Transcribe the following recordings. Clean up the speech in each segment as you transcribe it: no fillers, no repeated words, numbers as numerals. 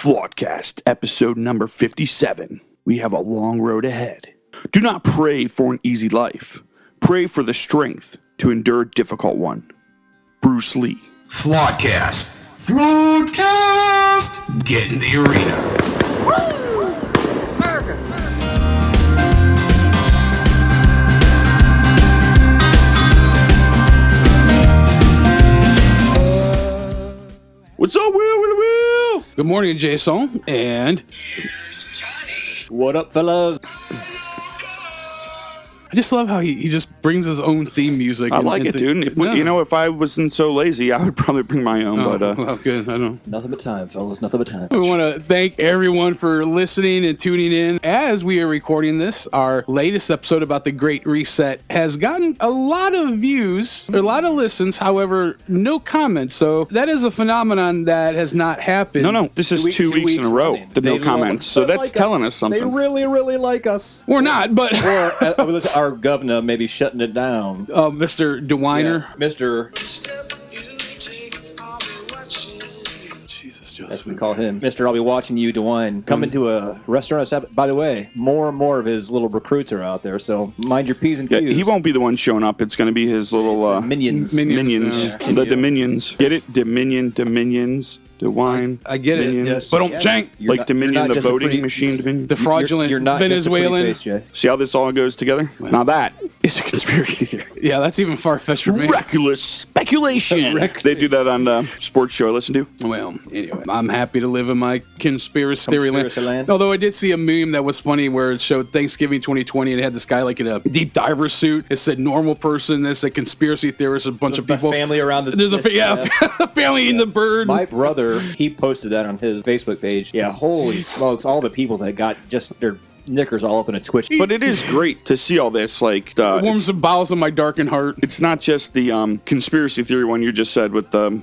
Flawedcast, episode number 57. We have a long road ahead. Do not pray for an easy life. Pray for the strength to endure a difficult one. Bruce Lee. Flawedcast. Flawedcast. Get in the arena. America. What's up, Will? Good morning, Jason. And What up, fellas? I just love how he just brings his own theme music. I like it, dude. If I wasn't so lazy, I would probably bring my own. Well, good. I don't. Nothing but time, fellas. Nothing but time. We want to thank everyone for listening and tuning in. As we are recording this, our latest episode about the Great Reset has gotten a lot of views, a lot of listens, however, no comments. So that is a phenomenon that has not happened. No. This is 2 weeks in a row. The no comments. So that's telling us something. They really, really like us. We're not, but... Or our governor maybe shutting it down. Mr. DeWiner. Yeah, Mr. Jesus, Joseph. As we call him. Mr. I'll be watching you, DeWine. Coming to a restaurant. By the way, more and more of his little recruits are out there, so mind your P's and Q's. Yeah, he won't be the one showing up. It's going to be his little... Minions. Yeah. The Dominions. Get it? Dominions. DeWine. I get it. Yes. But don't jank. Like Dominion, the voting machine Dominion. The fraudulent You're not Venezuelan. Just a pretty face, Jay. See how this all goes together? Now that is a conspiracy theory. Yeah, that's even far-fetched for me. Reckless speculation. They do that on the sports show I listen to. Well, anyway, I'm happy to live in my conspiracy theory Conspiracy land. Although I did see a meme that was funny where it showed Thanksgiving 2020 and it had this guy like in a deep diver suit. It said normal person. It said conspiracy theorist. A bunch of people. Family around the... There's a family eating the bird. My brother, he posted that on his Facebook page. Yeah, holy smokes, all the people that got just their knickers all up in a twitch. But it is great to see all this. Like, It warms the bowels of my darkened heart. it's not just the conspiracy theory one you just said with the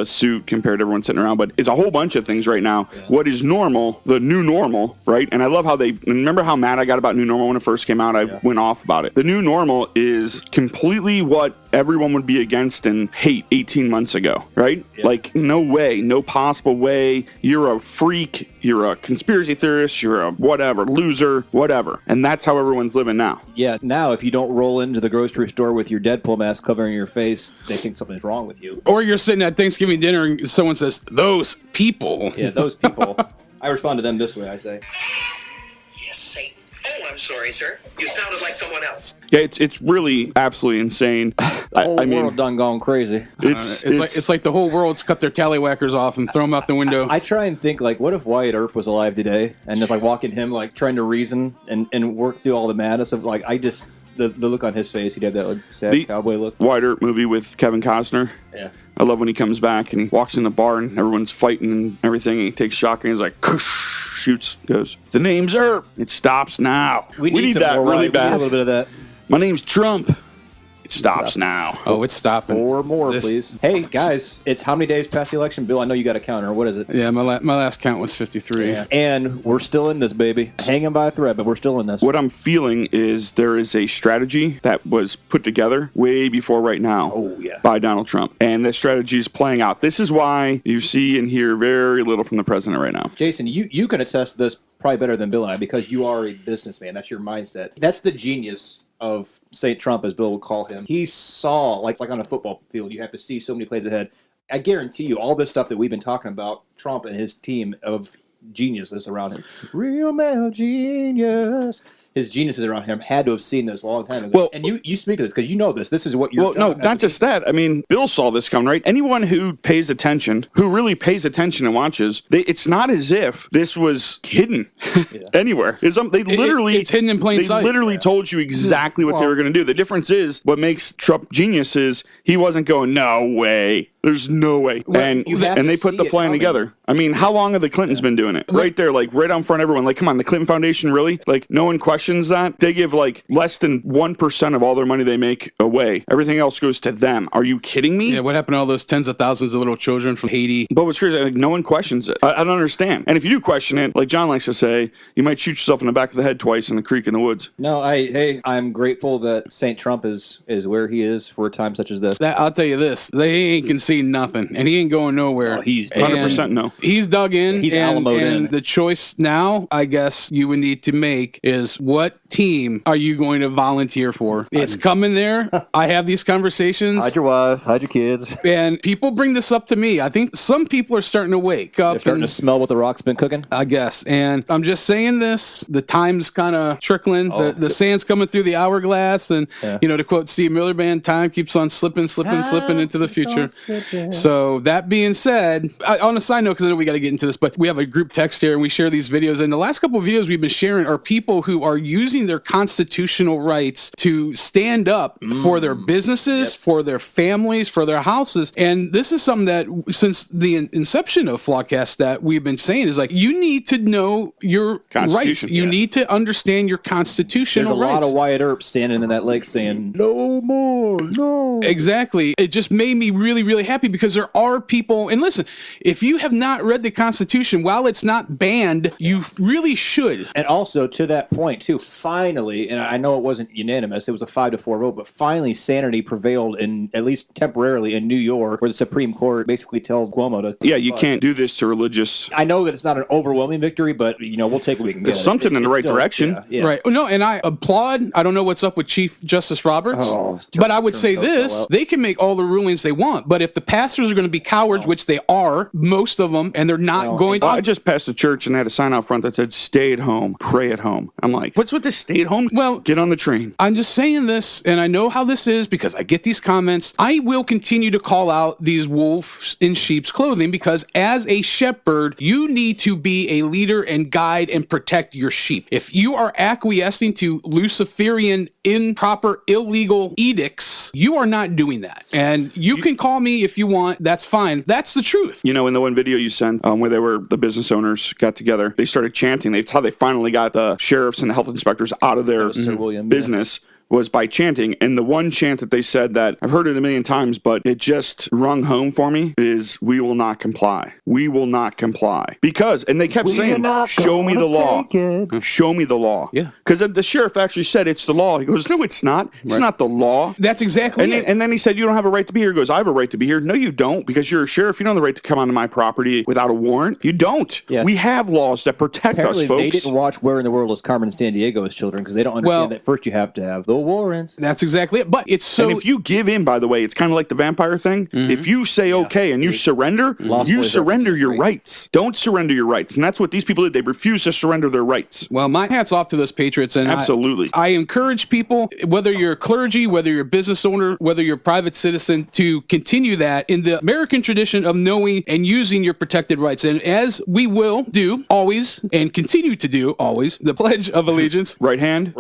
suit compared to everyone sitting around, but it's a whole bunch of things right now. Yeah. What is normal, the new normal, right? And I love how remember how mad I got about new normal when it first came out? I went off about it. The new normal is completely what everyone would be against and hate 18 months ago, right? Yeah. Like, no way, no possible way. You're a freak. You're a conspiracy theorist. You're a whatever, loser, whatever. And that's how everyone's living now. Yeah, now if you don't roll into the grocery store with your Deadpool mask covering your face, they think something's wrong with you. Or you're sitting at Thanksgiving dinner and someone says, those people. Yeah, those people. I respond to them this way, I say. Yes, Satan. Oh, I'm sorry, sir. You sounded like someone else. Yeah, it's really absolutely insane. The whole world done gone crazy. It's like the whole world's cut their tallywhackers off and throw them out the window. I try and think, like, what if Wyatt Earp was alive today and just, like, walking him, like, trying to reason and work through all the madness of, like, the look on his face, he'd have that, like, sad cowboy look. Wyatt Earp movie with Kevin Costner. Yeah. I love when he comes back and he walks in the bar and everyone's fighting and everything. And he takes shotgun and he's like, shoots, goes, the name's Earp. It stops now. We need that really really bad. We need a little bit of that. My name's Trump. It stops now. Oh, it's stopping. 4 more, please. Hey, guys, it's how many days past the election? Bill, I know you got a counter. What is it? Yeah, my last count was 53. Yeah. And we're still in this, baby. Hanging by a thread, but we're still in this. What I'm feeling is there is a strategy that was put together way before right now by Donald Trump. And this strategy is playing out. This is why you see and hear very little from the president right now. Jason, you can attest to this probably better than Bill and I because you are a businessman. That's your mindset. That's the genius of St. Trump, as Bill would call him. He saw, like on a football field, you have to see so many plays ahead. I guarantee you, all this stuff that we've been talking about, Trump and his team of geniuses around him. Real male genius. His geniuses around him had to have seen this a long time ago. Well, and you speak to this because you know this. This is what you're... Well, no, not just that. I mean, Bill saw this coming, right? Anyone who pays attention, who really pays attention and watches, it's not as if this was hidden anywhere. It's hidden in plain sight. They literally told you exactly what they were going to do. The difference is, what makes Trump genius is he wasn't going, no way. There's no way. Well, and they put the plan together. I mean, how long have the Clintons been doing it? Right there, like right out in front of everyone. Like, come on, the Clinton Foundation, really? Like, no one questioned questions that, they give like less than 1% of all their money they make away. Everything else goes to them. Are you kidding me? Yeah, what happened to all those tens of thousands of little children from Haiti? But what's crazy, like, no one questions it. I don't understand. And if you do question it, like John likes to say, you might shoot yourself in the back of the head twice in the creek in the woods. No, I'm grateful that St. Trump is where he is for a time such as this. I'll tell you this, they ain't conceding nothing, and he ain't going nowhere. Oh, he's 100% no. He's dug in. He's Alamoed in. The choice now, I guess, you would need to make is what team are you going to volunteer for? It's coming there. I have these conversations. Hide your wife, hide your kids. And people bring this up to me. I think some people are starting to wake up. They're starting to smell what the Rock's been cooking. I guess. And I'm just saying this. The time's kind of trickling. The sand's coming through the hourglass. And, to quote Steve Miller Band, time keeps on slipping into the future. So that being said, on a side note, because I know we got to get into this, but we have a group text here and we share these videos. And the last couple of videos we've been sharing are people who are using their constitutional rights to stand up for their businesses, for their families, for their houses. And this is something that since the inception of Flawedcast that we've been saying is like, you need to know your rights. You need to understand your constitutional rights. There's a lot of Wyatt Earp standing in that lake saying, no more, no. Exactly. It just made me really, really happy because there are people, and listen, if you have not read the Constitution, while it's not banned, you really should. And also, to that point, too, finally, and I know it wasn't unanimous, it was a 5-4 vote, but finally sanity prevailed, in at least temporarily, in New York, where the Supreme Court basically told Cuomo to... Yeah, you can't do this to religious... I know that it's not an overwhelming victory, but, we'll take what we can get. It's something in the right direction. Yeah. Right. No, and I applaud. I don't know what's up with Chief Justice Roberts, but I would say this, they can make all the rulings they want, but if the pastors are going to be cowards, which they are, most of them, and they're not going to... I just passed a church and they had a sign out front that said, stay at home, pray at home. I'm like, what's with this stay at home? Well, get on the train. I'm just saying this, and I know how this is because I get these comments. I will continue to call out these wolves in sheep's clothing because as a shepherd, you need to be a leader and guide and protect your sheep. If you are acquiescing to Luciferian, improper, illegal edicts, you are not doing that. And you can call me if you want. That's fine. That's the truth. In the one video you sent where the business owners got together, they started chanting. That's how they finally got the sheriffs and the health inspectors out of their business. Was by chanting. And the one chant that they said that I've heard it a million times, but it just rung home for me is, we will not comply. We will not comply. Because, and they kept saying, show me the law. Show me the law. Yeah. Because the sheriff actually said, it's the law. He goes, no, it's not. It's not the law. That's exactly it. And then he said, you don't have a right to be here. He goes, I have a right to be here. No, you don't, because you're a sheriff. You don't have the right to come onto my property without a warrant. You don't. Yeah. We have laws that protect us, folks. They didn't watch Where in the World is Carmen Sandiego as children because they don't understand that first you have to have the warrant. That's exactly it. But it's so... And if you give in, by the way, it's kind of like the vampire thing. If you say okay and you surrender, you surrender your rights. Don't surrender your rights. And that's what these people did. They refused to surrender their rights. Well, my hat's off to those patriots. And absolutely. I encourage people, whether you're clergy, whether you're a business owner, whether you're a private citizen, to continue that in the American tradition of knowing and using your protected rights. And as we will do always and continue to do always, the Pledge of Allegiance. Right hand.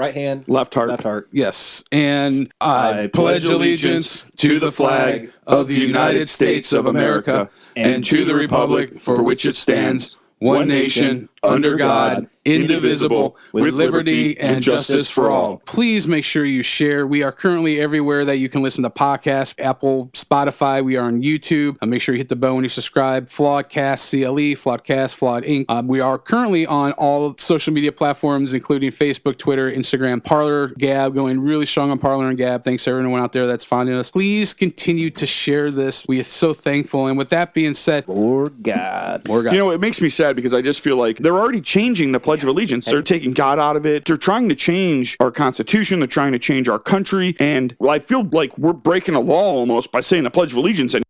Left heart. Yes. And I pledge allegiance to the flag of the United States of America and to the republic for which it stands, one nation, under God, indivisible, with liberty and justice for all. Please make sure you share. We are currently everywhere that you can listen to podcasts, Apple, Spotify. We are on YouTube. Make sure you hit the bell when you subscribe. Flawedcast, CLE, Flawedcast, Flawed Inc. We are currently on all social media platforms, including Facebook, Twitter, Instagram, Parler, Gab, going really strong on Parler and Gab. Thanks to everyone out there that's finding us. Please continue to share this. We are so thankful. And with that being said, More God. It makes me sad because I just feel like they're already changing the Pledge of Allegiance. They're taking God out of it. They're trying to change our Constitution. They're trying to change our country. And I feel like we're breaking a law almost by saying the Pledge of Allegiance. And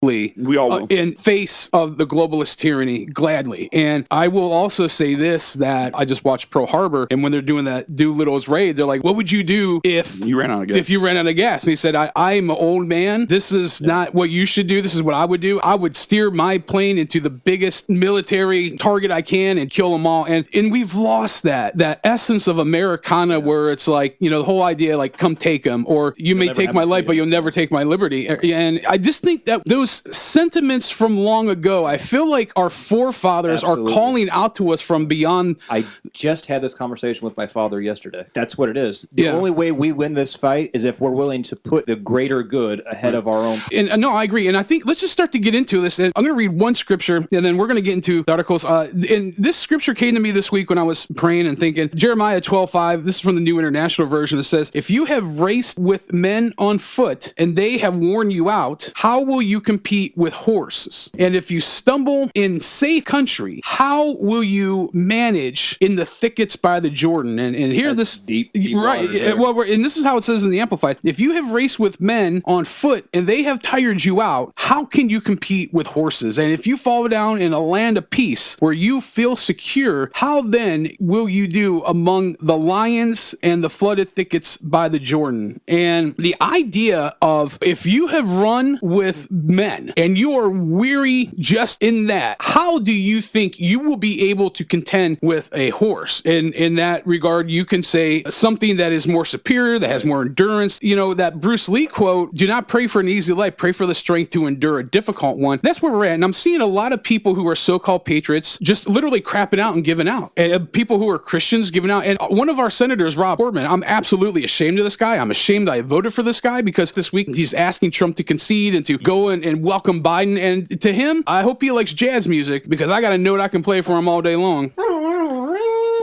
we all will. In face of the globalist tyranny, gladly. And I will also say this, that I just watched Pearl Harbor, and when they're doing that Doolittle's raid, they're like, what would you do if you ran out of gas? If you ran out of gas? And he said, I'm an old man. This is not what you should do. This is what I would do. I would steer my plane into the biggest military target I can and kill them all. And we've lost that essence of Americana where it's like, the whole idea, like, come take them, or you may take my life, but you'll never take my liberty. And I just think that those sentiments from long ago. I feel like our forefathers Absolutely. are calling out to us from beyond. I just had this conversation with my father yesterday. That's what it is. The Yeah. only way we win this fight is if we're willing to put the greater good ahead of our own. And no, I agree. And I think let's just start to get into this. And I'm going to read one scripture, and then we're going to get into the articles. And this scripture came to me this week when I was praying and thinking. Jeremiah 12:5. This is from the New International Version. It says, "If you have raced with men on foot, and they have worn you out, how will you compete with horses? And if you stumble in safe country, how will you manage in the thickets by the Jordan?" And here this deep right. waters there. Well, and this is how it says in the Amplified. If you have raced with men on foot and they have tired you out, how can you compete with horses? And if you fall down in a land of peace where you feel secure, how then will you do among the lions and the flooded thickets by the Jordan? And the idea of if you have run with men and you are weary just in that, how do you think you will be able to contend with a horse? And in that regard, you can say something that is more superior, that has more endurance. You know, that Bruce Lee quote, "Do not pray for an easy life, pray for the strength to endure a difficult one." That's where we're at. And I'm seeing a lot of people who are so-called patriots just literally crapping out and giving out. And people who are Christians giving out. And one of our senators, Rob Portman, I'm absolutely ashamed of this guy. I'm ashamed I voted for this guy because this week he's asking Trump to concede and to go and welcome Biden. And to him, I hope he likes jazz music because I got a note I can play for him all day long.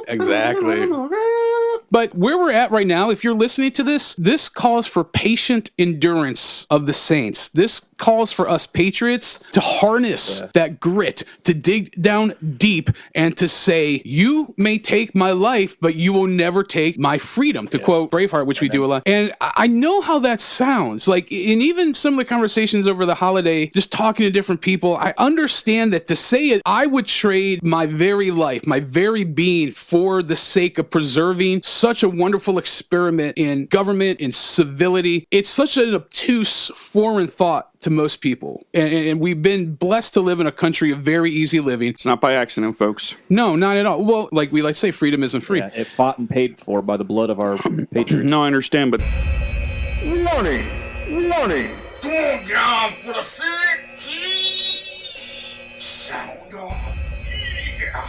Exactly. But where we're at right now, if you're listening to this, this calls for patient endurance of the saints. This calls for us patriots to harness that grit, to dig down deep and to say, you may take my life, but you will never take my freedom, to quote Braveheart, which we do a lot. And I know how that sounds. Like, in even some of the conversations over the holiday, just talking to different people, I understand that to say it, I would trade my very life, my very being for the sake of preserving such a wonderful experiment in government, in civility. It's such an obtuse foreign thought to most people. And we've been blessed to live in a country of very easy living. It's not by accident, folks. No, not at all. Well, like we like to say, freedom isn't free. Yeah, it fought and paid for by the blood of our patriots. No, I understand, but Warning! Warning! Go down for the city! Sound off. Yeah.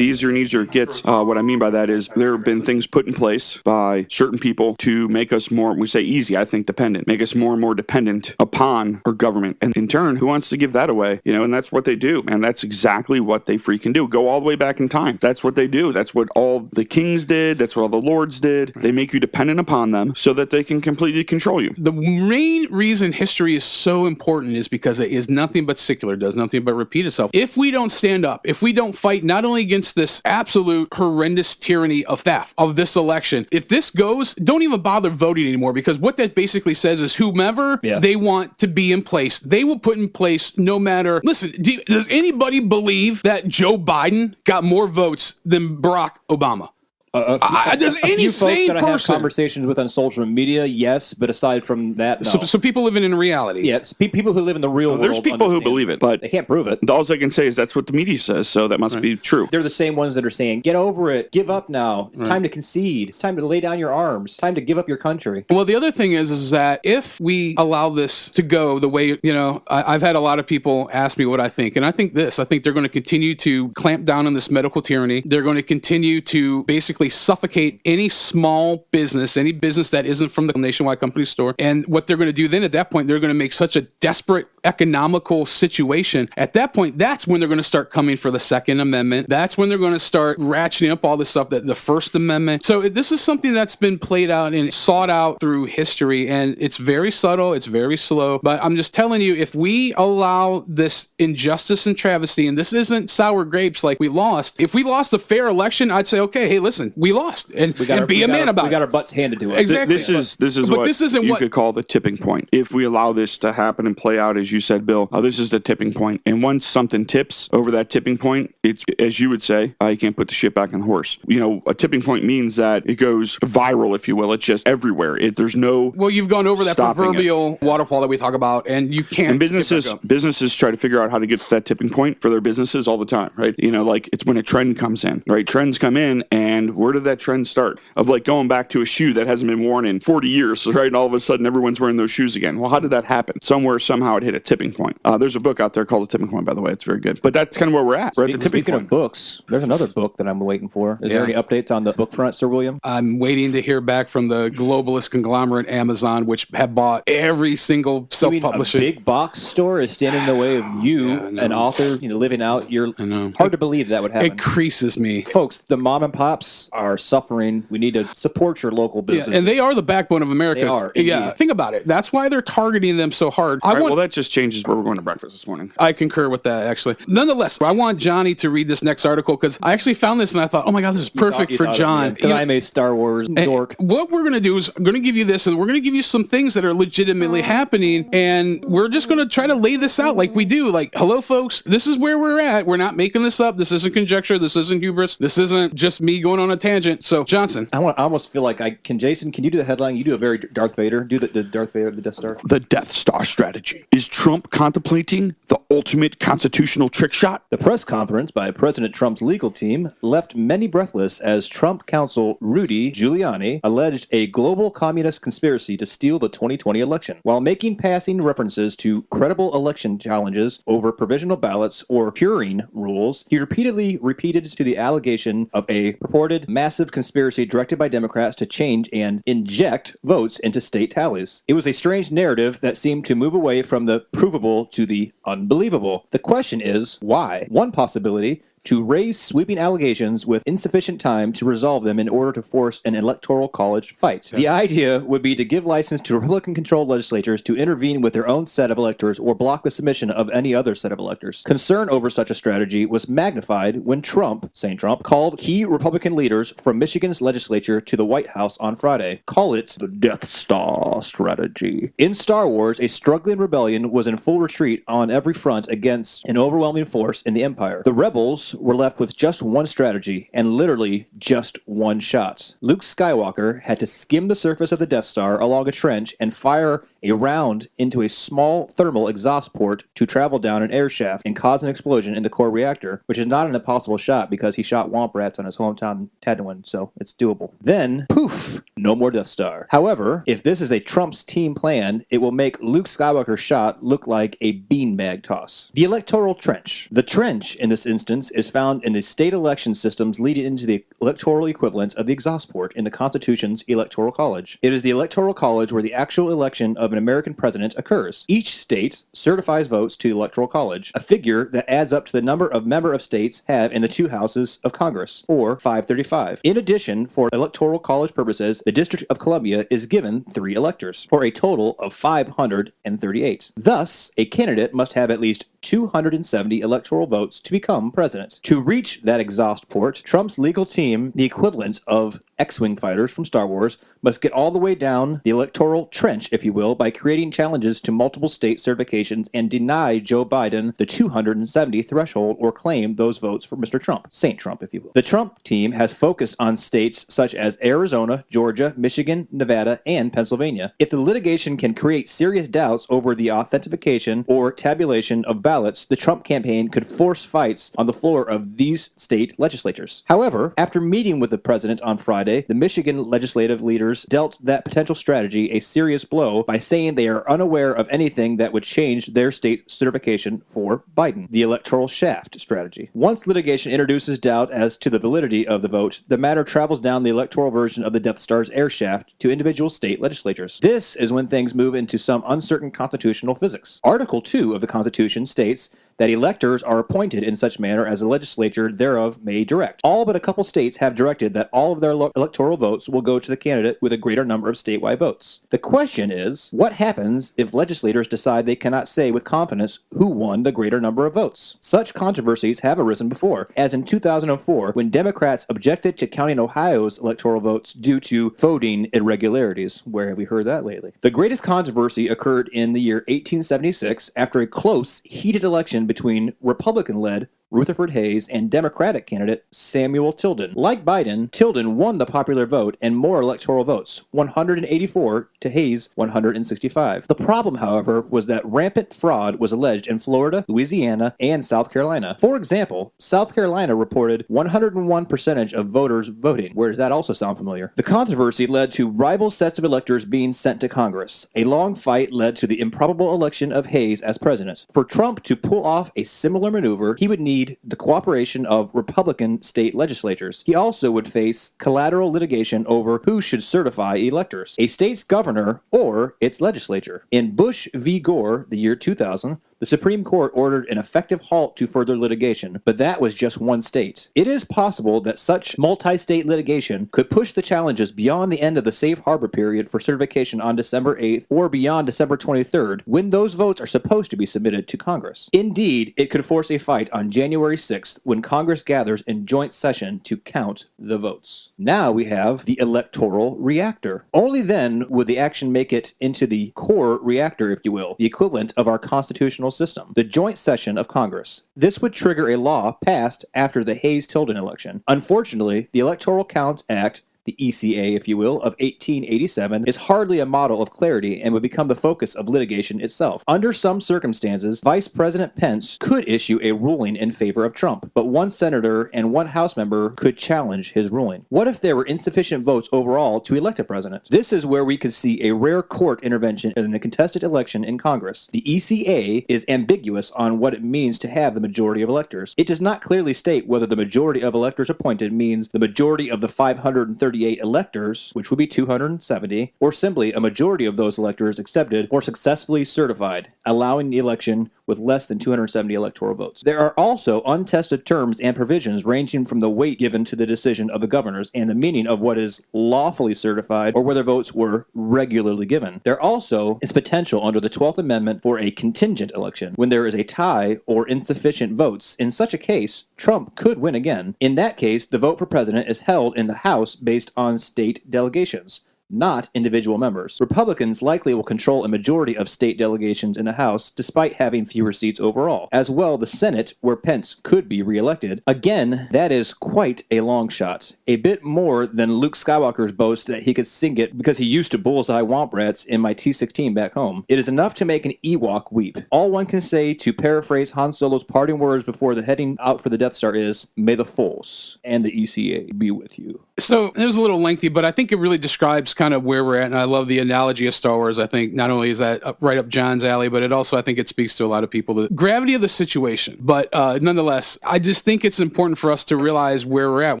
the easier and easier it gets. What I mean by that is there have been things put in place by certain people to make us more, we say easy, I think dependent, make us more and more dependent upon our government. And in turn, who wants to give that away? You know, and that's what they do. And that's exactly what they freaking do. Go all the way back in time. That's what they do. That's what all the kings did. That's what all the lords did. They make you dependent upon them so that they can completely control you. The main reason history is so important is because it is nothing but secular, does nothing but repeat itself. If we don't stand up, if we don't fight not only against this absolute horrendous tyranny of theft of this election, if this goes, don't even bother voting anymore, because what that basically says is whomever they want to be in place, they will put in place no matter. Listen, does anybody believe that Joe Biden got more votes than Barack Obama? Does any sane that I have person conversations with on social media? Yes, but aside from that, no. So people living in reality. Yes, people who live in the real world. There's people who understand. believe it, but They can't prove it. all I can say is that's what the media says, so that must be true. They're the same ones that are saying, get over it, give up now. It's time to concede. It's time to lay down your arms. It's time to give up your country. Well, the other thing is that if we allow this to go the way, you know, I've had a lot of people ask me what I think, and I think this. I think they're going to continue to clamp down on this medical tyranny. They're going to continue to basically suffocate any small business, any business that isn't from the nationwide company store. And what they're going to do then at that point, they're going to make such a desperate economical situation. At that point, that's when they're going to start coming for the Second Amendment. That's when they're going to start ratcheting up all this stuff, that the First Amendment. So this is something that's been played out and sought out through history, and it's very subtle, it's very slow. But I'm just telling you, if we allow this injustice and travesty, and this isn't sour grapes like we lost, if we lost a fair election, I'd say, okay, hey, listen, we lost, and be a man about it. We got our butts handed to us. Exactly. This is But what this isn't you what- could call the tipping point. If we allow this to happen and play out, as you said, Bill, this is the tipping point. And once something tips over that tipping point, it's, as you would say, you can't put the shit back on the horse. You know, a tipping point means that it goes viral, if you will. It's just everywhere. There's no Well, you've gone over that stopping proverbial waterfall that we talk about, and you can't. And businesses try to figure out how to get to that tipping point for their businesses all the time, right? You know, like it's when a trend comes in, right? Trends come in, and where did that trend start? Of like going back to a shoe that hasn't been worn in 40 years, right? And all of a sudden everyone's wearing those shoes again. Well, how did that happen? Somewhere, somehow it hit a tipping point. There's a book out there called The Tipping Point, by the way. It's very good. But that's kind of where we're at. We're at the tipping Speaking point. of books, there's another book that I'm waiting for. Is there any updates on the book front, Sir William? I'm waiting to hear back from the globalist conglomerate Amazon, which have bought every single self-publishing. A big box store is standing in the way of you, an author, living out your. I know. Hard to believe that would happen. It creases me. Folks, the mom and pops are suffering. We need to support your local business. Yeah, and they are the backbone of America. They are. Yeah, indeed. think about it. That's why they're targeting them so hard. Well, that just changes where we're going to breakfast this morning. I concur with that, actually. Nonetheless, I want Johnny to read this next article because I actually found this and I thought, oh my God, this is perfect for John. Because I'm a Star Wars dork. What we're going to do is I'm going to give you this and we're going to give you some things that are legitimately happening. And we're just going to try to lay this out like we do. Like, hello, folks, this is where we're at. We're not making this up. This isn't conjecture. This isn't hubris. This isn't just me going on a tangent. So, Johnson. I almost feel like Jason, can you do the headline? You do a very Darth Vader. Do the Darth Vader of the Death Star. The Death Star strategy. Is Trump contemplating the ultimate constitutional trick shot? The press conference by President Trump's legal team left many breathless as Trump counsel Rudy Giuliani alleged a global communist conspiracy to steal the 2020 election. While making passing references to credible election challenges over provisional ballots or curing rules, he repeatedly repeated to the allegation of a purported massive conspiracy directed by Democrats to change and inject votes into state tallies. It was a strange narrative that seemed to move away from the provable to the unbelievable. The question is, why? One possibility: to raise sweeping allegations with insufficient time to resolve them in order to force an electoral college fight. The idea would be to give license to Republican-controlled legislatures to intervene with their own set of electors or block the submission of any other set of electors. Concern over such a strategy was magnified when St. Trump, called key Republican leaders from Michigan's legislature to the White House on Friday. Call it the Death Star strategy. In Star Wars, a struggling rebellion was in full retreat on every front against an overwhelming force in the Empire. The rebels were left with just one strategy, and literally just one shot. Luke Skywalker had to skim the surface of the Death Star along a trench and fire a round into a small thermal exhaust port to travel down an air shaft and cause an explosion in the core reactor, which is not an impossible shot because he shot womp rats on his hometown Tatooine, so it's doable. Then, poof, no more Death Star. However, if this is a Trump's team plan, it will make Luke Skywalker's shot look like a beanbag toss. The electoral trench. The trench, in this instance, is found in the state election systems leading into the electoral equivalent of the exhaust port in the Constitution's Electoral College. It is the Electoral College where the actual election of an American president occurs. Each state certifies votes to the Electoral College, a figure that adds up to the number of member of states have in the two houses of Congress, or 535. In addition, for Electoral College purposes, the District of Columbia is given 3 electors, for a total of 538. Thus, a candidate must have at least 270 electoral votes to become president. To reach that exhaust port, Trump's legal team, the equivalent of X-Wing fighters from Star Wars, must get all the way down the electoral trench, if you will, by creating challenges to multiple state certifications and deny Joe Biden the 270 threshold or claim those votes for Mr. Trump, St. Trump, if you will. The Trump team has focused on states such as Arizona, Georgia, Michigan, Nevada, and Pennsylvania. If the litigation can create serious doubts over the authentication or tabulation of ballots, the Trump campaign could force fights on the floor of these state legislatures. However, after meeting with the president on Friday, the Michigan legislative leaders dealt that potential strategy a serious blow by saying they are unaware of anything that would change their state certification for Biden, the electoral shaft strategy. Once litigation introduces doubt as to the validity of the vote, the matter travels down the electoral version of the Death Star's air shaft to individual state legislatures. This is when things move into some uncertain constitutional physics. Article 2 of the Constitution states that electors are appointed in such manner as the legislature thereof may direct. All but a couple states have directed that all of their electoral votes will go to the candidate with a greater number of statewide votes. The question is, what happens if legislators decide they cannot say with confidence who won the greater number of votes? Such controversies have arisen before, as in 2004, when Democrats objected to counting Ohio's electoral votes due to voting irregularities. Where have we heard that lately? The greatest controversy occurred in the year 1876 after a close, heated election between Republican-led Rutherford Hayes, and Democratic candidate Samuel Tilden. Like Biden, Tilden won the popular vote and more electoral votes, 184 to Hayes' 165. The problem, however, was that rampant fraud was alleged in Florida, Louisiana, and South Carolina. For example, South Carolina reported 101% of voters voting. Where does that also sound familiar? The controversy led to rival sets of electors being sent to Congress. A long fight led to the improbable election of Hayes as president. For Trump to pull off a similar maneuver, he would need the cooperation of Republican state legislatures. He also would face collateral litigation over who should certify electors, a state's governor or its legislature. In Bush v. Gore, the year 2000, the Supreme Court ordered an effective halt to further litigation, but that was just one state. It is possible that such multi-state litigation could push the challenges beyond the end of the safe harbor period for certification on December 8th or beyond December 23rd, when those votes are supposed to be submitted to Congress. Indeed, it could force a fight on January 6th when Congress gathers in joint session to count the votes. Now we have the electoral reactor. Only then would the action make it into the core reactor, if you will, the equivalent of our constitutional system, the joint session of Congress. This would trigger a law passed after the Hayes-Tilden election. Unfortunately, the Electoral Count Act, the ECA, if you will, of 1887, is hardly a model of clarity and would become the focus of litigation itself. Under some circumstances, Vice President Pence could issue a ruling in favor of Trump, but one senator and one House member could challenge his ruling. What if there were insufficient votes overall to elect a president? This is where we could see a rare court intervention in the contested election in Congress. The ECA is ambiguous on what it means to have the majority of electors. It does not clearly state whether the majority of electors appointed means the majority of the 538 electors, which would be 270, or simply a majority of those electors accepted or successfully certified, allowing the election with less than 270 electoral votes. There are also untested terms and provisions ranging from the weight given to the decision of the governors and the meaning of what is lawfully certified or whether votes were regularly given. There also is potential under the 12th Amendment for a contingent election when there is a tie or insufficient votes. In such a case, Trump could win again. In that case, the vote for president is held in the House based on state delegations, not individual members. Republicans likely will control a majority of state delegations in the House despite having fewer seats overall. As well, the Senate, where Pence could be reelected. Again, that is quite a long shot. A bit more than Luke Skywalker's boast that he could sing it because he used to bullseye womp rats in my T-16 back home. It is enough to make an Ewok weep. All one can say, to paraphrase Han Solo's parting words before the heading out for the Death Star is, "May the Force and the ECA be with you." So it was a little lengthy, but I think it really describes kind of where we're at. And I love the analogy of Star Wars. I think not only is that right up John's alley, but it also, I think it speaks to a lot of people, the gravity of the situation. But nonetheless, I just think it's important for us to realize where we're at. It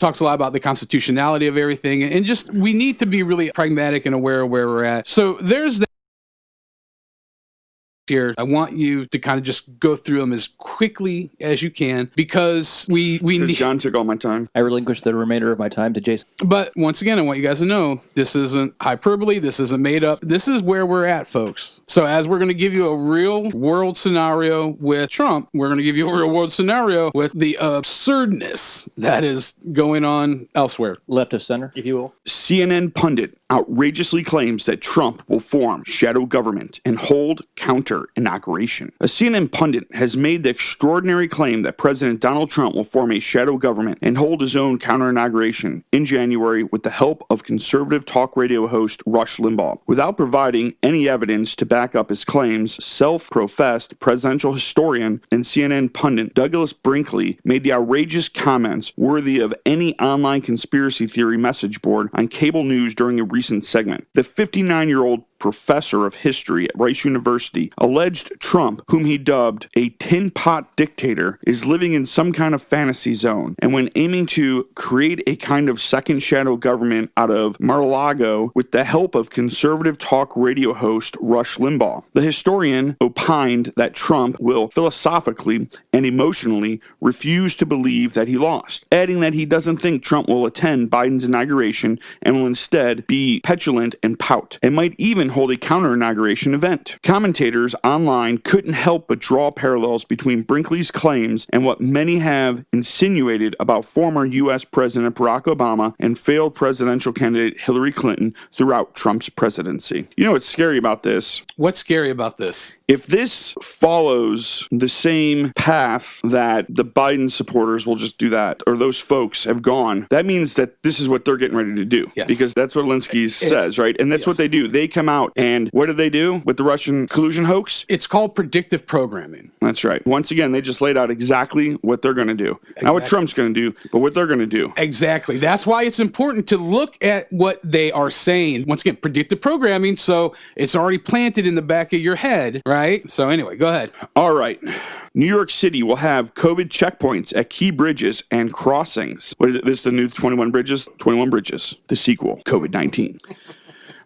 talks a lot about the constitutionality of everything. And just, we need to be really pragmatic and aware of where we're at. So there's that. Here, I want you to kind of just go through them as quickly as you can because we need. John took all my time. I relinquish the remainder of my time to Jason. But once again, I want you guys to know this isn't hyperbole. This isn't made up. This is where we're at, folks. So as we're going to give you a real world scenario with Trump, we're going to give you a real world scenario with the absurdness that is going on elsewhere. Left of center, if you will. CNN pundit outrageously claims that Trump will form shadow government and hold counter-inauguration. A CNN pundit has made the extraordinary claim that President Donald Trump will form a shadow government and hold his own counter-inauguration in January with the help of conservative talk radio host Rush Limbaugh. Without providing any evidence to back up his claims, self-professed presidential historian and CNN pundit Douglas Brinkley made the outrageous comments worthy of any online conspiracy theory message board on cable news during a recent segment. The 59-year-old professor of history at Rice University alleged Trump, whom he dubbed a tin pot dictator, is living in some kind of fantasy zone, and when aiming to create a kind of second shadow government out of Mar-a-Lago with the help of conservative talk radio host Rush Limbaugh. The historian opined that Trump will philosophically and emotionally refuse to believe that he lost, adding that he doesn't think Trump will attend Biden's inauguration and will instead be petulant and pout, and might even hold a counter-inauguration event. Commentators online couldn't help but draw parallels between Brinkley's claims and what many have insinuated about former U.S. President Barack Obama and failed presidential candidate Hillary Clinton throughout Trump's presidency. You know what's scary about this? What's scary about this? If this follows the same path that the Biden supporters will just do that, or those folks have gone, that means that this is what they're getting ready to do. Yes. Because that's what Alinsky says, right? And that's what they do. They come out and what do they do with the Russian collusion hoax? It's called predictive programming. That's right. Once again, they just laid out exactly what they're going to do. Not what Trump's going to do, but what they're going to do. Exactly. That's why it's important to look at what they are saying. Once again, predictive programming, so it's already planted in the back of your head, right? So anyway, go ahead. All right. New York City will have COVID checkpoints at key bridges and crossings. What is it? This is the new 21 bridges? 21 bridges, the sequel, COVID-19.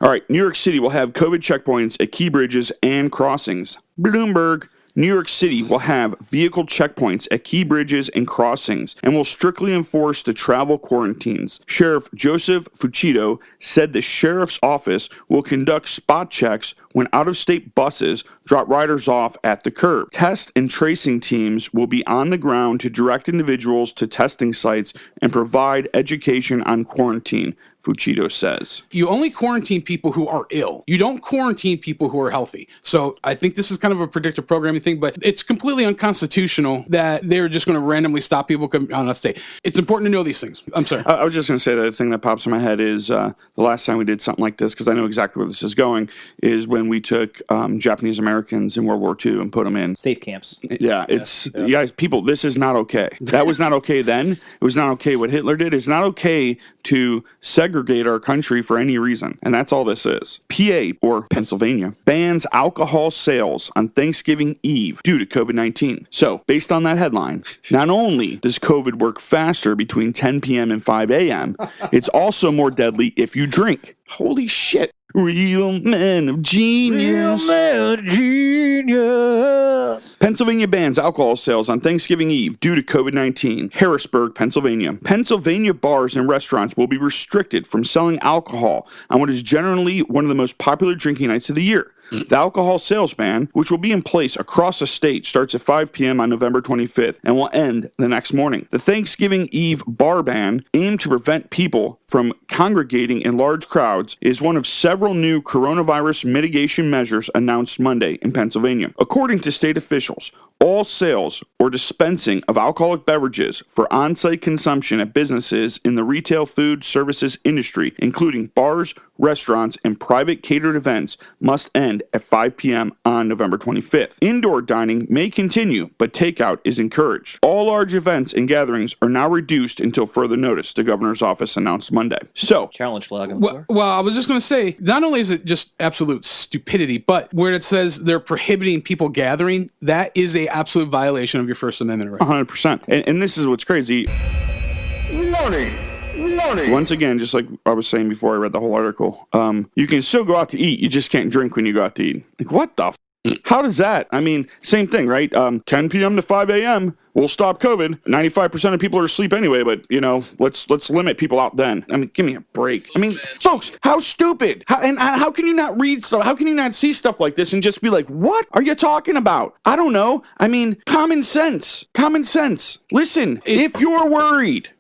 All right. New York City will have COVID checkpoints at key bridges and crossings. Bloomberg. New York City will have vehicle checkpoints at key bridges and crossings and will strictly enforce the travel quarantines. Sheriff Joseph Fucito said the sheriff's office will conduct spot checks when out-of-state buses drop riders off at the curb. Test and tracing teams will be on the ground to direct individuals to testing sites and provide education on quarantine, Fucito says. You only quarantine people who are ill. You don't quarantine people who are healthy. So I think this is kind of a predictive programming thing, but it's completely unconstitutional that they're just going to randomly stop people coming on a state. It's important to know these things. I'm sorry. I was just going to say that the thing that pops in my head is the last time we did something like this, because I know exactly where this is going, is when we took Japanese Americans in World War II and put them in Safe camps. Yeah, it's you guys, people. This is not okay. That was not okay then. It was not okay what Hitler did. It's not okay to segregate our country for any reason, and that's all this is. PA, or Pennsylvania, bans alcohol sales on Thanksgiving Eve due to COVID-19. So, based on that headline, not only does COVID work faster between 10 p.m. and 5 a.m., it's also more deadly if you drink. Holy shit. Real men of genius. Real men of genius. Pennsylvania bans alcohol sales on Thanksgiving Eve due to COVID-19. Harrisburg, Pennsylvania. Pennsylvania bars and restaurants will be restricted from selling alcohol on what is generally one of the most popular drinking nights of the year. The alcohol sales ban, which will be in place across the state, starts at 5 p.m. on November 25th and will end the next morning. The Thanksgiving Eve bar ban, aimed to prevent people from congregating in large crowds, is one of several new coronavirus mitigation measures announced Monday in Pennsylvania. According to state officials, all sales or dispensing of alcoholic beverages for on-site consumption at businesses in the retail food services industry, including bars, restaurants, and private catered events, must end at 5 p.m. on November 25th. Indoor dining may continue, but takeout is encouraged. All large events and gatherings are now reduced until further notice, the governor's office announced Monday. So, Challenge flag on the floor. Well, I was just going to say, not only is it just absolute stupidity, but where it says they're prohibiting people gathering, that is a absolute violation of your First Amendment right. 100%. And this is what's crazy. Loading. Once again, just like I was saying before I read the whole article, you can still go out to eat. You just can't drink when you go out to eat. Like, what the How does that? I mean, same thing, right? 10 p.m. to 5 a.m. We'll stop COVID. 95% of people are asleep anyway, but, you know, let's limit people out then. I mean, give me a break. I mean, folks, how stupid? How can you not read stuff? How can you not see stuff like this and just be like, what are you talking about? I don't know. I mean, common sense. Common sense. Listen, if you're worried,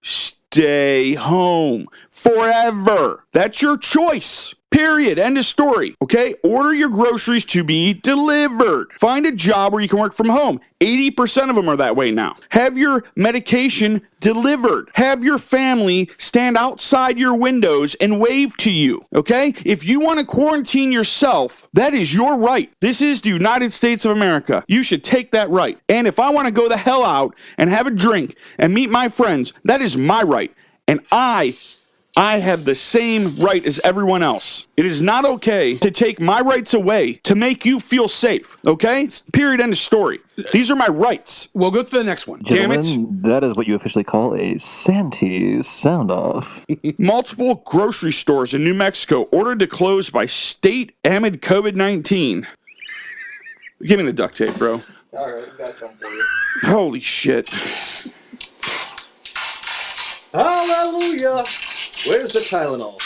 stay home forever. That's your choice. Period. End of story. Okay? Order your groceries to be delivered. Find a job where you can work from home. 80% of them are that way now. Have your medication delivered. Have your family stand outside your windows and wave to you. Okay? If you want to quarantine yourself, that is your right. This is the United States of America. You should take that right. And if I want to go the hell out and have a drink and meet my friends, that is my right. And I have the same right as everyone else. It is not okay to take my rights away to make you feel safe, okay? Period, end of story. These are my rights. We'll go to the next one. Damn it. That is what you officially call a Santee sound-off. Multiple grocery stores in New Mexico ordered to close by state amid COVID-19. Give me the duct tape, bro. All right, got something for you. Holy shit. Hallelujah! Where's the Tylenol?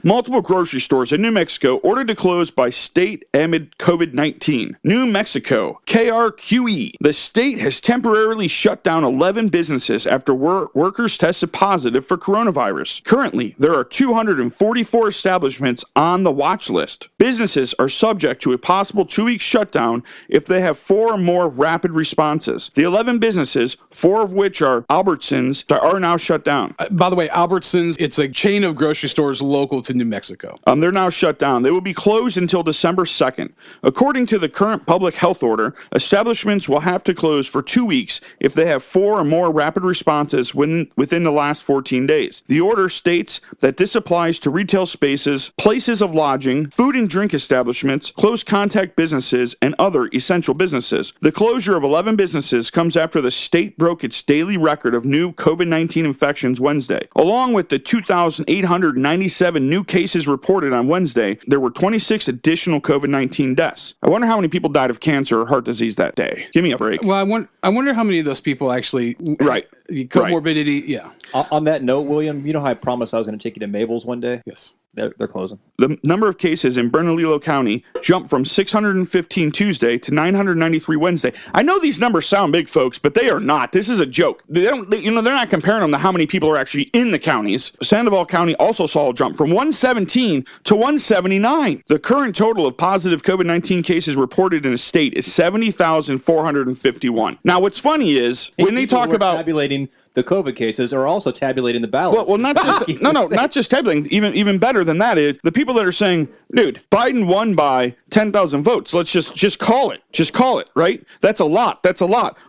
Multiple grocery stores in New Mexico ordered to close by state amid COVID-19. New Mexico, KRQE. The state has temporarily shut down 11 businesses after workers tested positive for coronavirus. Currently, there are 244 establishments on the watch list. Businesses are subject to a possible 2-week shutdown if they have 4 or more rapid responses. The 11 businesses, 4 of which are Albertsons, are now shut down. By the way, Albertsons, it's a chain of grocery stores local to New Mexico. They're now shut down. They will be closed until December 2nd. According to the current public health order, establishments will have to close for 2 weeks if they have 4 or more rapid responses within the last 14 days. The order states that this applies to retail spaces, places of lodging, food and drink establishments, close contact businesses, and other essential businesses. The closure of 11 businesses comes after the state broke its daily record of new COVID-19 infections Wednesday. Along with the 2,897 new cases reported on Wednesday, there were 26 additional COVID-19 deaths. I wonder how many people died of cancer or heart disease that day. Give me a break. Well, I wonder how many of those people actually... Right. The comorbidity, yeah. On that note, William, you know how I promised I was going to take you to Mabel's one day? Yes. They're closing. The number of cases in Bernalillo County jumped from 615 Tuesday to 993 Wednesday. I know these numbers sound big, folks, but they are not. This is a joke. They're not comparing them to how many people are actually in the counties. Sandoval County also saw a jump from 117 to 179. The current total of positive COVID-19 cases reported in the state is 70,451. Now, what's funny is when they talk about tabulating the COVID cases, are also tabulating the ballots. Well, not just not just tabulating. Even better than that is the people that are saying, dude, Biden won by 10,000 votes. Let's just call it. Just call it, right? That's a lot.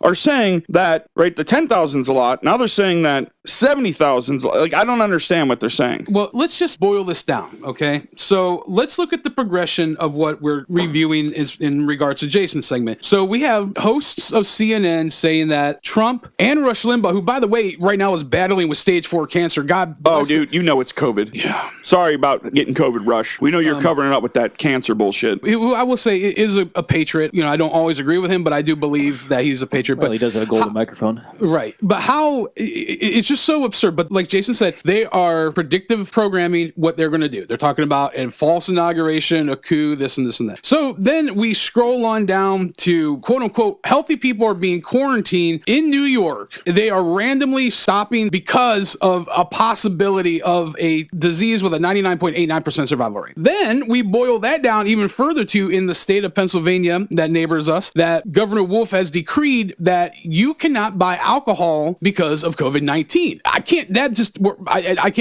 Are saying that, right, the 10,000's a lot. Now they're saying that 70,000's like, I don't understand what they're saying. Well, let's just boil this down, okay? So let's look at the progression of what we're reviewing is in regards to Jason's segment. So we have hosts of CNN saying that Trump and Rush Limbaugh, who, by the way, right now is battling with stage 4 cancer. God bless dude, you know it's COVID. Yeah. Sorry about getting COVID, Rush. We know you're covering it up with that cancer bullshit. Who I will say is a patriot. You know, I don't always agree with him, but I do believe that he's a patriot. Well, but he does have a golden microphone. Right. But how, it's just so absurd. But like Jason said, they are predictive programming what they're going to do. They're talking about a false inauguration, a coup, this and this and that. So then we scroll on down to quote unquote, healthy people are being quarantined in New York. They are randomly stopping because of a possibility of a disease with a 99.89% survival rate. Then we boil that down even further to in the state of Pennsylvania that neighbors us, that Governor Wolf has decreed that you cannot buy alcohol because of COVID-19. I can't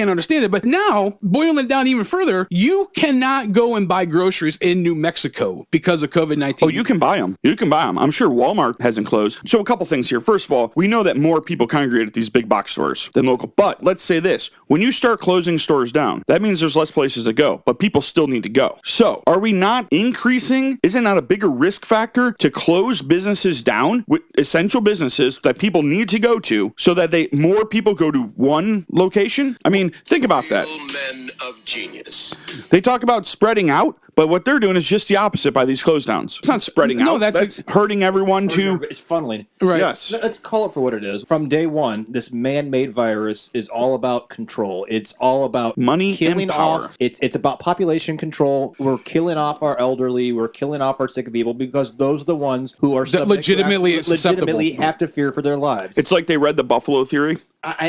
understand it. But now, boiling it down even further, you cannot go and buy groceries in New Mexico because of COVID-19. Oh, you can buy them. I'm sure Walmart hasn't closed. So a couple things here. First of all, we know that more people congregate at these big box stores than local. But let's say this. When you start closing stores down, that means there's less places to go, but people still need to go. So are we not increasing? Isn't that a bigger risk factor to close businesses down, with essential businesses that people need to go to, so that more people go to one location? I mean, think about that. Men of genius. They talk about spreading out, but what they're doing is just the opposite by these close downs. It's not spreading out. That's hurting everyone too. It's funneling. Right. Yes. Let's call it for what it is. From day one, this man-made virus is all about control. It's all about money killing and power. off. It's about population control. We're killing off our elderly. We're killing off our sick people because those are the ones who are legitimately have to fear for their lives. It's like they read the Buffalo Theory.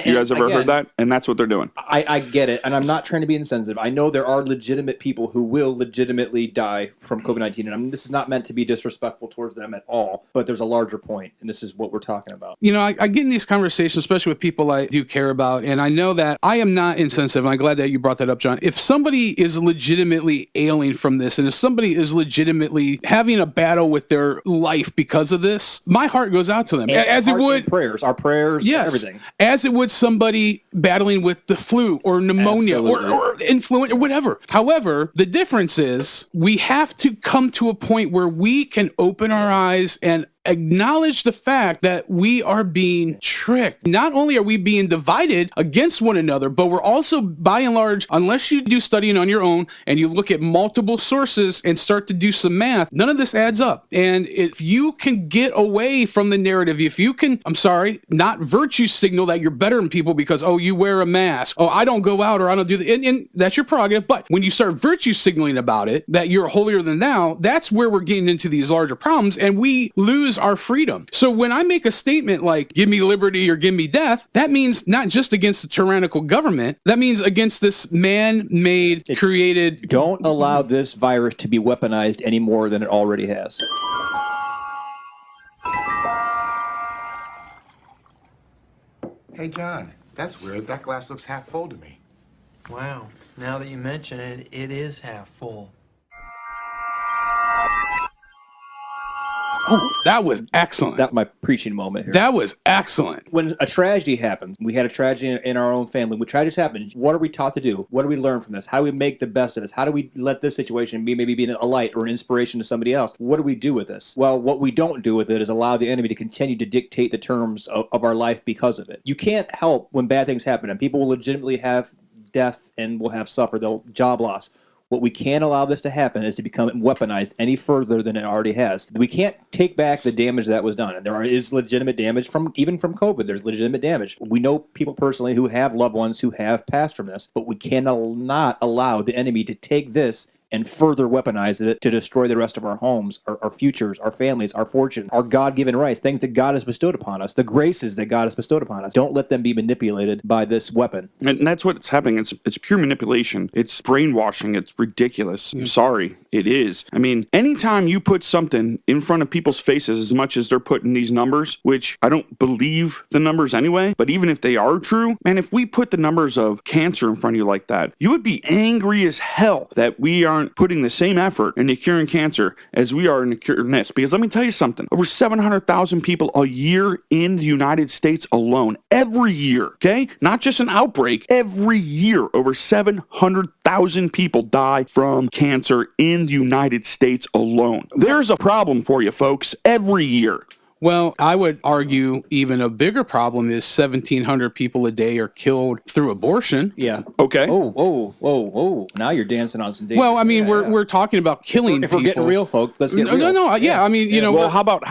You guys ever heard that? And that's what they're doing. I get it, and I'm not trying to be insensitive. I know there are legitimate people who will legitimately die from COVID-19, and this is not meant to be disrespectful towards them at all, but there's a larger point, and this is what we're talking about. You know, I get in these conversations, especially with people I do care about, and I know that I am not insensitive, and I'm glad that you brought that up, John. If somebody is legitimately ailing from this, and if somebody is legitimately having a battle with their life because of this, my heart goes out to them. And as it would... Our prayers, yes, everything. As it would somebody battling with the flu or pneumonia or influenza or whatever. However, the difference is we have to come to a point where we can open our eyes and acknowledge the fact that we are being tricked. Not only are we being divided against one another, but we're also, by and large, unless you do studying on your own and you look at multiple sources and start to do some math, none of this adds up. And if you can get away from the narrative, if you can, not virtue signal that you're better than people because, oh, you wear a mask, oh, I don't go out or I don't do that, and that's your prerogative. But when you start virtue signaling about it, that you're holier than thou, that's where we're getting into these larger problems and we lose our freedom. So when I make a statement like, give me liberty or give me death, that means not just against the tyrannical government, that means against this man-made, created... Don't allow this virus to be weaponized any more than it already has. Hey, John, that's weird. That glass looks half full to me. Wow, now that you mention it, it is half full. Oh, that was excellent. That's my preaching moment here. That was excellent. When a tragedy happens, we had a tragedy in our own family. When tragedies happen, what are we taught to do? What do we learn from this? How do we make the best of this? How do we let this situation be a light or an inspiration to somebody else? What do we do with this? Well, what we don't do with it is allow the enemy to continue to dictate the terms of our life because of it. You can't help when bad things happen, and people will legitimately have death and will have suffered, they'll job loss. What we can't allow this to happen is to become weaponized any further than it already has. We can't take back the damage that was done. And there is legitimate damage even from COVID. There's legitimate damage. We know people personally who have loved ones who have passed from this, but we cannot allow the enemy to take this and further weaponize it to destroy the rest of our homes, our futures, our families, our fortune, our God-given rights, things that God has bestowed upon us, the graces that God has bestowed upon us. Don't let them be manipulated by this weapon. And that's what's happening. It's pure manipulation. It's brainwashing. It's ridiculous. I'm sorry. It is. I mean, anytime you put something in front of people's faces as much as they're putting these numbers, which I don't believe the numbers anyway, but even if they are true, man, if we put the numbers of cancer in front of you like that, you would be angry as hell that we aren't putting the same effort into curing cancer as we are in curing this. Because let me tell you something, over 700,000 people a year in the United States alone, every year, okay? Not just an outbreak, every year, over 700,000 people die from cancer in the United States alone. There's a problem for you, folks, every year. Well, I would argue even a bigger problem is 1,700 people a day are killed through abortion. Yeah. Okay. Oh. Now you're dancing on some danger. Well, I mean, we're talking about killing people. If we're getting real, folks, let's get real. No. Yeah, I mean, you know. Well, how about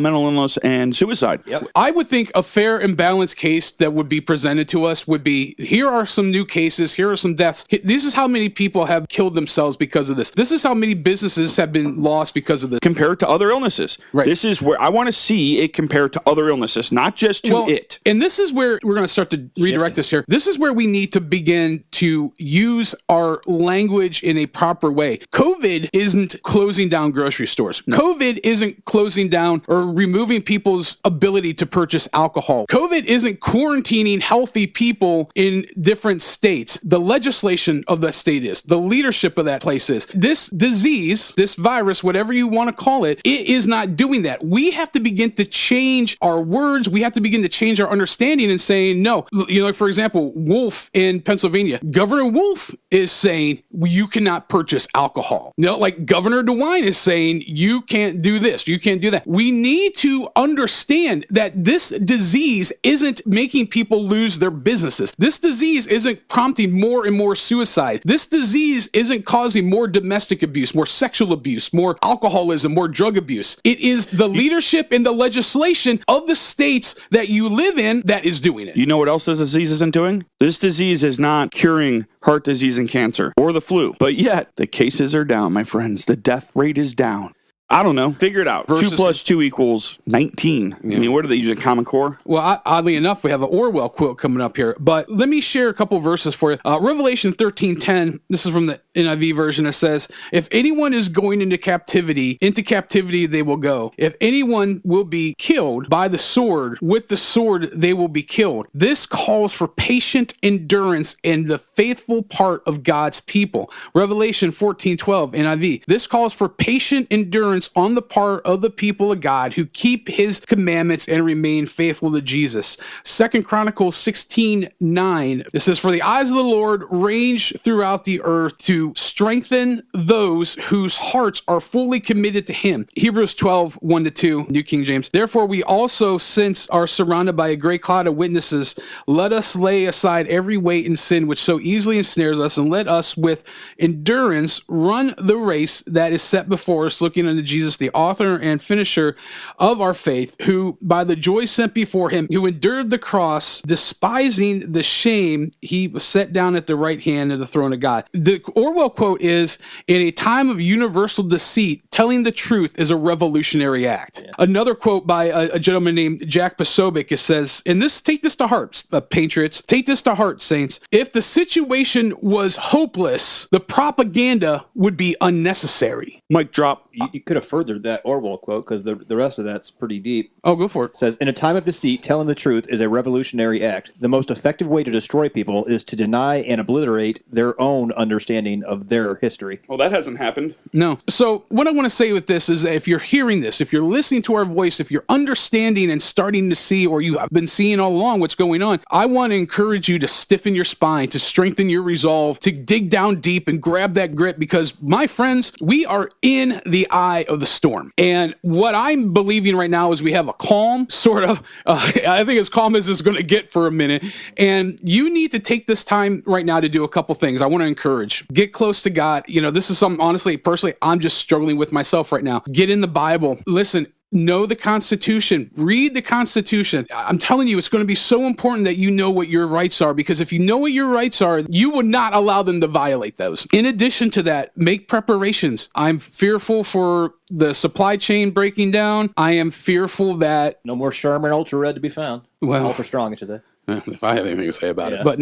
mental illness and suicide? Yep. I would think a fair and balanced case that would be presented to us would be, here are some new cases, here are some deaths. This is how many people have killed themselves because of this. This is how many businesses have been lost because of this. Compared to other illnesses. Right. This is where I want to see it compared to other illnesses, not just to it. And this is where we're going to start to redirect this here. This is where we need to begin to use our language in a proper way. COVID isn't closing down grocery stores. No. COVID isn't closing down or removing people's ability to purchase alcohol. COVID isn't quarantining healthy people in different states. The legislation of that state is. The leadership of that place is. This disease, this virus, whatever you want to call it, it is not doing that. We have to begin to change our words. We have to begin to change our understanding and saying, no, you know, for example, Wolf in Pennsylvania, Governor Wolf is saying you cannot purchase alcohol. You know, like Governor DeWine is saying you can't do this, you can't do that. We need to understand that this disease isn't making people lose their businesses. This disease isn't prompting more and more suicide. This disease isn't causing more domestic abuse, more sexual abuse, more alcoholism, more drug abuse. It is the leadership and the legislation of the states that you live in that is doing it. You know what else this disease isn't doing? This disease is not curing heart disease and cancer or the flu, but yet the cases are down, my friends. The death rate is down. I don't know. Figure it out. 2 + 2 = 19. Yeah. I mean, what are they using? Common Core? Well, oddly enough, we have an Orwell quote coming up here. But let me share a couple verses for you. Revelation 13:10. This is from the NIV version. It says, "If anyone is going into captivity they will go. If anyone will be killed by the sword, with the sword they will be killed." This calls for patient endurance in the faithful part of God's people. Revelation 14:12 NIV. This calls for patient endurance on the part of the people of God who keep his commandments and remain faithful to Jesus. 2 Chronicles 16:9. It says, "For the eyes of the Lord range throughout the earth to to strengthen those whose hearts are fully committed to him. Hebrews 12, 1-2, New King James. Therefore, we also, since are surrounded by a great cloud of witnesses, let us lay aside every weight and sin which so easily ensnares us, and let us with endurance run the race that is set before us, looking unto Jesus, the author and finisher of our faith, who by the joy set before him, who endured the cross, despising the shame, he was set down at the right hand of the throne of God. The Orwell quote is, in a time of universal deceit, telling the truth is a revolutionary act. Yeah. Another quote by a gentleman named Jack Posobiec, it says, and this, take this to heart, patriots, take this to heart, saints. If the situation was hopeless, the propaganda would be unnecessary. Mic drop. You could have furthered that Orwell quote, because the rest of that's pretty deep. Oh, go for it. It says, in a time of deceit, telling the truth is a revolutionary act. The most effective way to destroy people is to deny and obliterate their own understanding of their history. Well, that hasn't happened. No. So what I want to say with this is that if you're hearing this, if you're listening to our voice, if you're understanding and starting to see, or you have been seeing all along what's going on, I want to encourage you to stiffen your spine, to strengthen your resolve, to dig down deep and grab that grip, because my friends, we are in the eye of the storm. And what I'm believing right now is we have a calm, sort of, I think as calm as it's going to get for a minute. And you need to take this time right now to do a couple things. I want to encourage, get close to God. You know, this is something, honestly, personally, I'm just struggling with myself right now. Get in the Bible. Listen, know the Constitution. Read the Constitution. I'm telling you, it's going to be so important that you know what your rights are, because if you know what your rights are, you would not allow them to violate those. In addition to that, make preparations. I'm fearful for the supply chain breaking down. I am fearful that... No more Sherman Ultra Red to be found. Well, Ultra Strong, I should say. If I have anything to say about it. But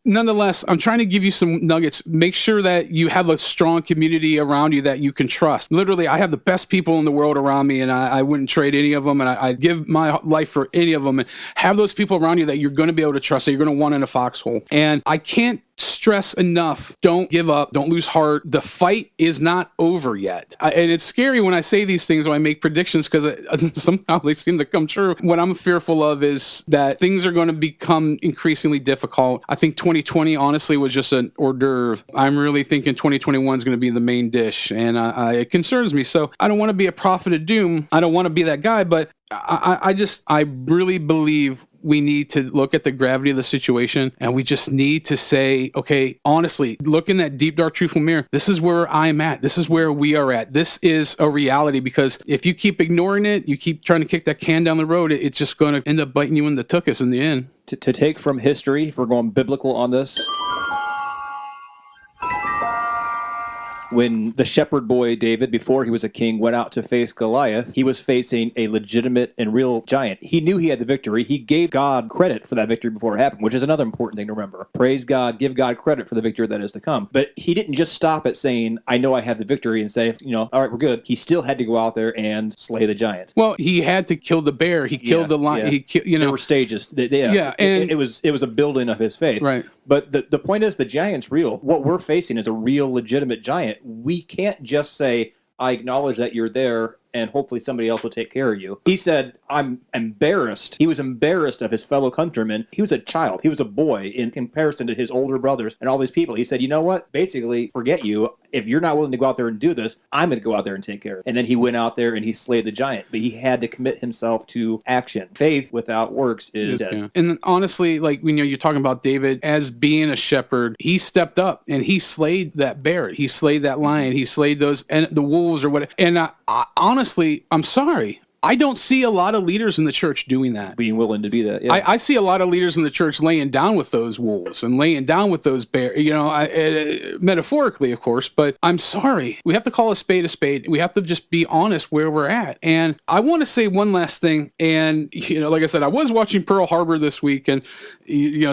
nonetheless, I'm trying to give you some nuggets. Make sure that you have a strong community around you that you can trust. Literally, I have the best people in the world around me, and I wouldn't trade any of them, and I'd give my life for any of them. And have those people around you that you're going to be able to trust, that you're going to want in a foxhole. And I can't stress enough, don't give up, don't lose heart. The fight is not over yet. And it's scary when I say these things, when I make predictions, because somehow they seem to come true. What I'm fearful of is that things are going to become increasingly difficult. I think 2020, honestly, was just an hors d'oeuvre. I'm really thinking 2021 is going to be the main dish, and it concerns me. So I don't want to be a prophet of doom. I don't want to be that guy, but I really believe we need to look at the gravity of the situation, and we just need to say, okay, honestly, look in that deep, dark, truthful mirror. This is where I'm at. This is where we are at. This is a reality, because if you keep ignoring it, you keep trying to kick that can down the road, it's just going to end up biting you in the tuchus in the end. To take from history, if we're going biblical on this, when the shepherd boy David, before he was a king, went out to face Goliath, he was facing a legitimate and real giant. He knew he had the victory. He gave God credit for that victory before it happened, which is another important thing to remember. Praise God, give God credit for the victory that is to come. But he didn't just stop at saying, I know I have the victory, and say, all right, we're good. He still had to go out there and slay the giant. Well, he had to kill the bear. He killed the lion. Yeah. There were stages. And it was a building of his faith. Right. But the point is, the giant's real. What we're facing is a real, legitimate giant. We can't just say, I acknowledge that you're there, and hopefully somebody else will take care of you. He said, I'm embarrassed. He was embarrassed of his fellow countrymen. He was a child. He was a boy in comparison to his older brothers and all these people. He said, you know what? Basically, forget you. If you're not willing to go out there and do this, I'm going to go out there and take care of it. And then he went out there and he slayed the giant. But he had to commit himself to action. Faith without works is dead. Yeah. And honestly, like, you're talking about David as being a shepherd, he stepped up and he slayed that bear. He slayed that lion. He slayed those and the wolves or whatever. And honestly, I'm sorry. I don't see a lot of leaders in the church doing that. Being willing to do that, yeah. I see a lot of leaders in the church laying down with those wolves and laying down with those bears, metaphorically, of course, but I'm sorry. We have to call a spade a spade. We have to just be honest where we're at. And I want to say one last thing. And, like I said, I was watching Pearl Harbor this week, and,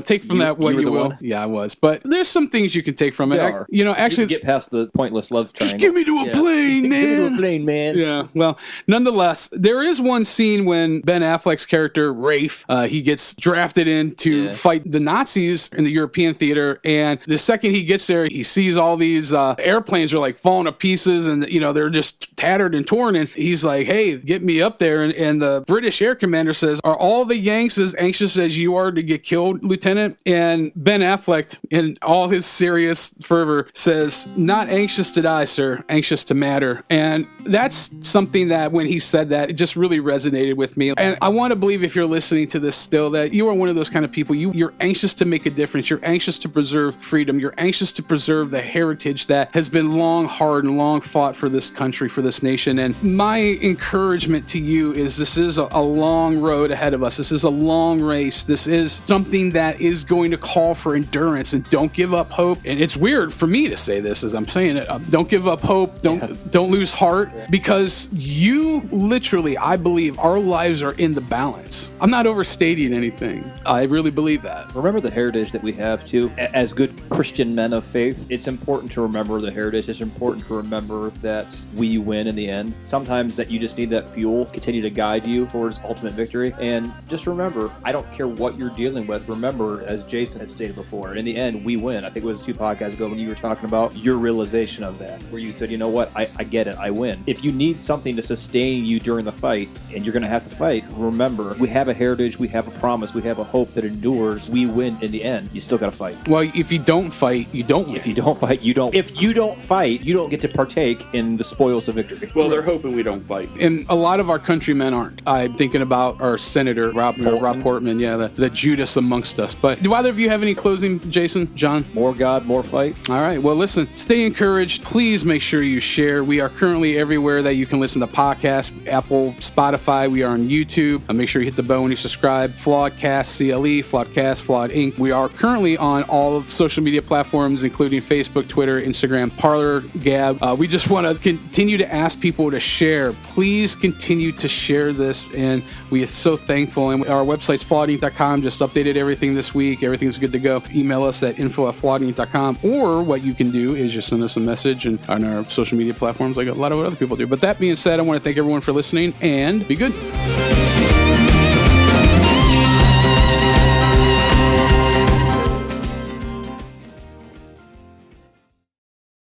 take from that what you will. One? Yeah, I was. But there's some things you can take from it. Actually, get past the pointless love triangle. Just give me to a plane, man. Give me to a plane, man. Yeah, well, nonetheless, there There is one scene when Ben Affleck's character, Rafe, he gets drafted in to fight the Nazis in the European theater. And the second he gets there, he sees all these airplanes are like falling to pieces and, they're just tattered and torn. And he's like, hey, get me up there. And the British air commander says, are all the Yanks as anxious as you are to get killed, Lieutenant? And Ben Affleck, in all his serious fervor, says, not anxious to die, sir, anxious to matter. And that's something that when he said that, it just really resonated with me. And I want to believe, if you're listening to this still, that you are one of those kind of people. You're anxious to make a difference. You're anxious to preserve freedom. You're anxious to preserve the heritage that has been long hard and long fought for this country, for this nation. And my encouragement to you is this is a long road ahead of us. This is a long race. This is something that is going to call for endurance, and don't give up hope. And it's weird for me to say this as I'm saying it. Don't give up hope. Don't lose heart, because you literally, I believe, our lives are in the balance. I'm not overstating anything. I really believe that. Remember the heritage that we have too. As good Christian men of faith, it's important to remember the heritage. It's important to remember that we win in the end. Sometimes that you just need that fuel, continue to guide you towards ultimate victory. And just remember, I don't care what you're dealing with. Remember, as Jason had stated before, in the end, we win. I think it was 2 podcasts ago when you were talking about your realization of that, where you said, you know what, I get it, I win. If you need something to sustain you during the fight, and you're going to have to fight, remember, we have a heritage, we have a promise, we have a hope that endures. We win in the end. You still got to fight. Well, if you don't fight, you don't win. If you don't fight, you don't. If you don't fight, you don't get to partake in the spoils of victory. Well, they're hoping we don't fight. And a lot of our countrymen aren't. I'm thinking about our Senator, Rob Portman, the Judas amongst us. But do either of you have any closing, Jason, John? More God, more fight. All right. Well, listen, stay encouraged. Please make sure you share. We are currently everywhere that you can listen to podcasts, Apple, Spotify. We are on YouTube. Make sure you hit the bell when you subscribe. Flawedcast, CLE, Flawedcast, Flawed Inc. We are currently on all of the social media platforms, including Facebook, Twitter, Instagram, Parler, Gab. We just want to continue to ask people to share. Please continue to share this, and we are so thankful. And our website's flawedinc.com. Just updated everything this week. Everything's good to go. Email us at info@flawedinc.com, or what you can do is just send us a message and on our social media platforms like a lot of other people do. But that being said, I want to thank everyone for listening, and be good.